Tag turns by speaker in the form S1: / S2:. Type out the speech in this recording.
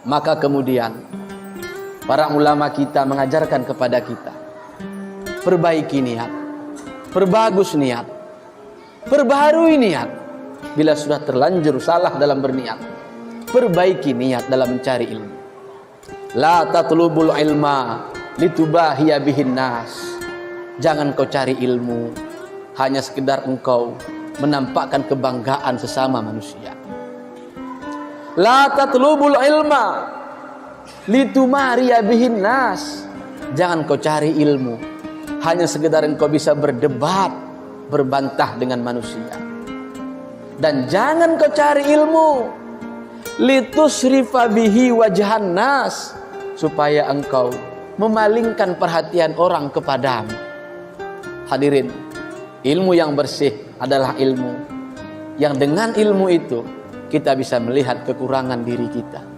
S1: Maka kemudian para ulama kita mengajarkan kepada kita, perbaiki niat, perbagus niat, perbaharui niat. Bila sudah terlanjur salah dalam berniat, perbaiki niat dalam mencari ilmu. La tatlubul ilma litubahiya bihin nas. Jangan kau cari ilmu hanya sekedar engkau menampakkan kebanggaan sesama manusia. La tatlubul ilma litumariya bihin nas. Jangan kau cari ilmu hanya sekedar engkau bisa berdebat, berbantah dengan manusia. Dan jangan kau cari ilmu litusrifa bihi wajhan nas, supaya engkau memalingkan perhatian orang kepadamu. Hadirin, ilmu yang bersih adalah ilmu yang dengan ilmu itu kita bisa melihat kekurangan diri kita.